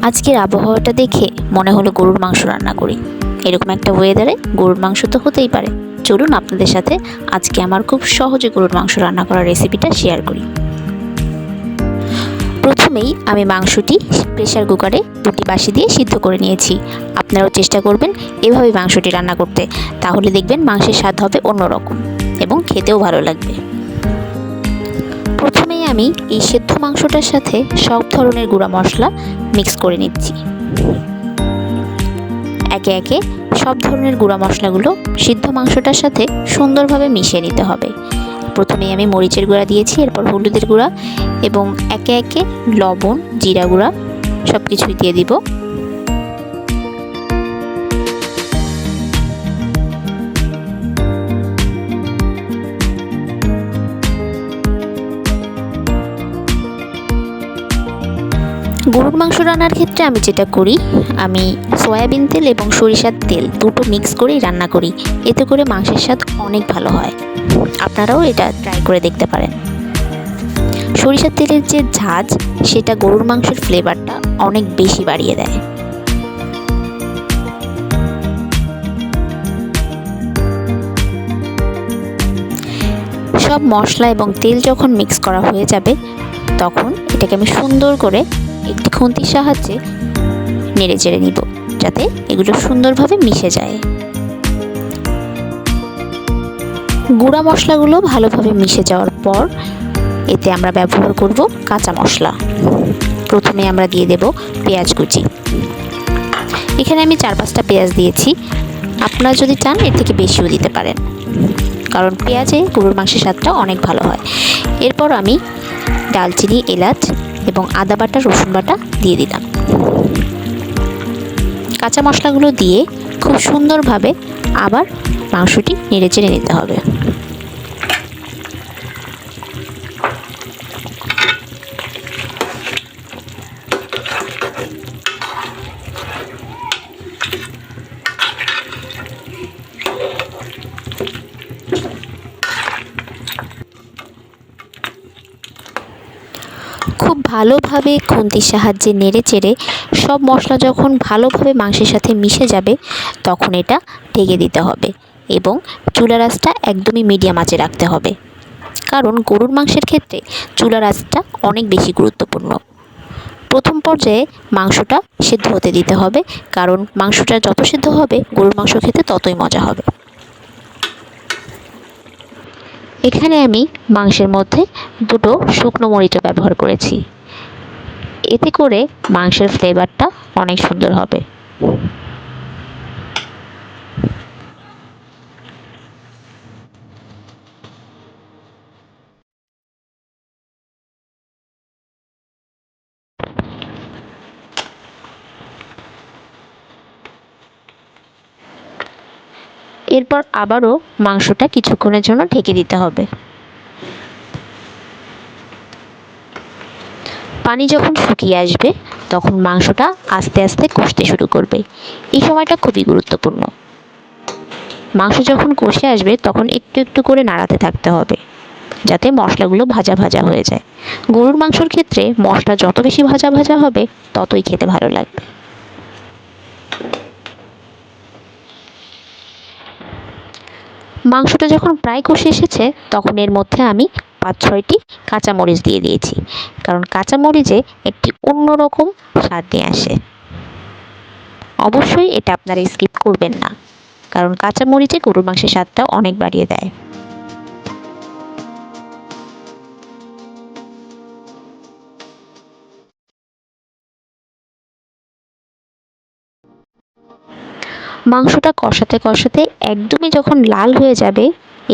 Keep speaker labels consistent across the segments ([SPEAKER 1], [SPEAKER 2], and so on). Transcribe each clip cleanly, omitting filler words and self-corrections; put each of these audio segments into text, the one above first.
[SPEAKER 1] আজকের আবহাওয়াটা দেখে মনে হলো গরুর মাংস রান্না করি। এরকম একটা ওয়েদারে গরুর মাংস তো হতেই পারে। চলুন আপনাদের সাথে আজকে আমার খুব সহজে গরুর মাংস রান্না করার রেসিপিটা শেয়ার করি। প্রথমেই আমি মাংসটি প্রেসার কুকারে 2টি বাসি দিয়ে সিদ্ধ করে নিয়েছি। আপনারাও চেষ্টা করবেন এভাবে মাংসটি রান্না করতে, তাহলে দেখবেন মাংসের স্বাদ হবে অন্যরকম এবং খেতেও ভালো লাগবে। প্রথমেই আমি এই সেদ্ধ মাংসটার সাথে সব ধরনের গুঁড়া মশলা মিক্স করে নিচ্ছি। একে একে সব ধরনের গুঁড়া মশলাগুলো সিদ্ধ মাংসটার সাথে সুন্দরভাবে মিশিয়ে নিতে হবে। প্রথমেই আমি মরিচের গুঁড়া দিয়েছি, এরপর হলুদের গুঁড়া এবং একে একে লবণ, জিরা গুঁড়া সব কিছুই দিয়ে দিব। গরুর মাংস রান্নার ক্ষেত্রে আমি যেটা করি, আমি সয়াবিন তেল এবং সরিষার তেল দুটো মিক্স করেই রান্না করি। এতে করে মাংসের স্বাদ অনেক ভালো হয়। আপনারাও এটা ট্রাই করে দেখতে পারেন। সরিষার তেলের যে ঝাঁজ, সেটা গরুর মাংসের ফ্লেভারটা অনেক বেশি বাড়িয়ে দেয়। সব মশলা এবং তেল যখন মিক্স করা হয়ে যাবে, তখন এটাকে আমি সুন্দর করে একটি খুন্তির সাহায্যে নেড়ে চেড়ে নিব, যাতে এগুলো সুন্দরভাবে মিশে যায়। গুঁড়া মশলাগুলো ভালোভাবে মিশে যাওয়ার পর এতে আমরা ব্যবহার করব কাঁচা মশলা। প্রথমে আমরা দিয়ে দেব পেঁয়াজ কুচি। এখানে আমি 4-5টা পেঁয়াজ দিয়েছি। আপনারা যদি চান এর থেকে বেশিও দিতে পারেন, কারণ পেঁয়াজে গরুর মাংসের স্বাদটা অনেক ভালো হয়। এরপর আমি দালচিনি, এলাচ এবং আদা বাটা, রসুন বাটা দিয়ে দিলাম। কাঁচা মশলাগুলো দিয়ে খুব সুন্দরভাবে আবার মাংসটি নেড়ে চেড়ে নিতে হবে। খুব ভালোভাবে খুন্তির সাহায্যে নেড়ে চেড়ে সব মশলা যখন ভালোভাবে মাংসের সাথে মিশে যাবে, তখন এটা ঢেকে দিতে হবে এবং চুলার আঁচটা একদমই মিডিয়াম আঁচে রাখতে হবে, কারণ গরুর মাংসের ক্ষেত্রে চুলার আঁচটা অনেক বেশি গুরুত্বপূর্ণ। প্রথম পর্যায়ে মাংসটা সেদ্ধ হতে দিতে হবে, কারণ মাংসটা যত সেদ্ধ হবে গরুর মাংস খেতে ততই মজা হবে। এখানে আমি মাংসের মধ্যে 2টো শুকনো মরিচও ব্যবহার করেছি। এতে করে মাংসের ফ্লেভারটা অনেক সুন্দর হবে। এরপর আবারও মাংসটা কিছুক্ষণের জন্য ঢেকে দিতে হবে। পানি যখন শুকিয়ে আসবে, তখন মাংসটা আস্তে আস্তে কষতে শুরু করবে। এই সময়টা খুবই গুরুত্বপূর্ণ। মাংস যখন কষে আসবে, তখন একটু একটু করে নাড়াতে থাকতে হবে, যাতে মশলাগুলো ভাজা ভাজা হয়ে যায়। গরুর মাংসর ক্ষেত্রে মশলা যত বেশি ভাজা ভাজা হবে, ততই খেতে ভালো লাগবে। মাংসটা যখন প্রায় কষে এসেছে, তখন এর মধ্যে আমি 5-6টি কাঁচামরিচ দিয়ে দিয়েছি, কারণ কাঁচামরিচে একটি অন্যরকম স্বাদ নিয়ে আসে। অবশ্যই এটা আপনারা স্কিপ করবেন না, কারণ কাঁচামরিচে গরুর মাংসের স্বাদটা অনেক বাড়িয়ে দেয়। মাংসটা কষাতে কষাতে একদমই যখন লাল হয়ে যাবে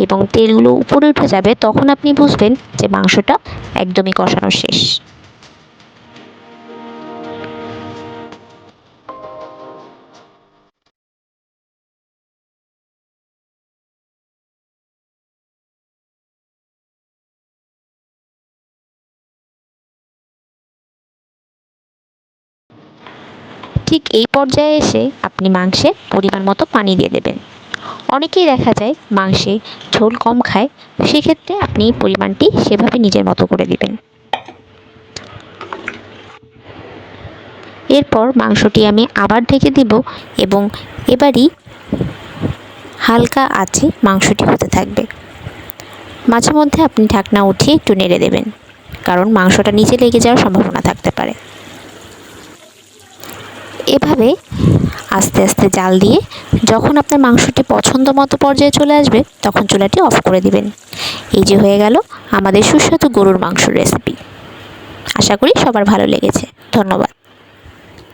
[SPEAKER 1] এবং তেলগুলো উপরে উঠে যাবে, তখন আপনি বুঝবেন যে মাংসটা একদমই কষানো শেষ। ঠিক এই পর্যায়ে এসে আপনি মাংসে পরিমাণ মতো পানি দিয়ে দেবেন। অনেকেই দেখা যায় মাংসে ঝোল কম খায়, সেক্ষেত্রে আপনি পরিমাণটি সেভাবে নিজের মতো করে দিবেন। এরপর মাংসটি আমি আবার ঢেকে দিব এবং এবারই হালকা আঁচে মাংসটি হতে থাকবে। মাঝে মধ্যে আপনি ঢাকনা উঠিয়ে একটু নেড়ে দেবেন, কারণ মাংসটা নিচে লেগে যাওয়ার সম্ভাবনা থাকতে পারে। এভাবে আস্তে আস্তে জাল দিয়ে যখন আপনার মাংসটি পছন্দ মতো পর্যায়ে চলে আসবে তখন চুলাটি অফ করে দিবেন। এই যে হয়ে গেল আমাদের সুস্বাদু গরুর মাংসের রেসিপি। আশা করি সবার ভালো লেগেছে। ধন্যবাদ।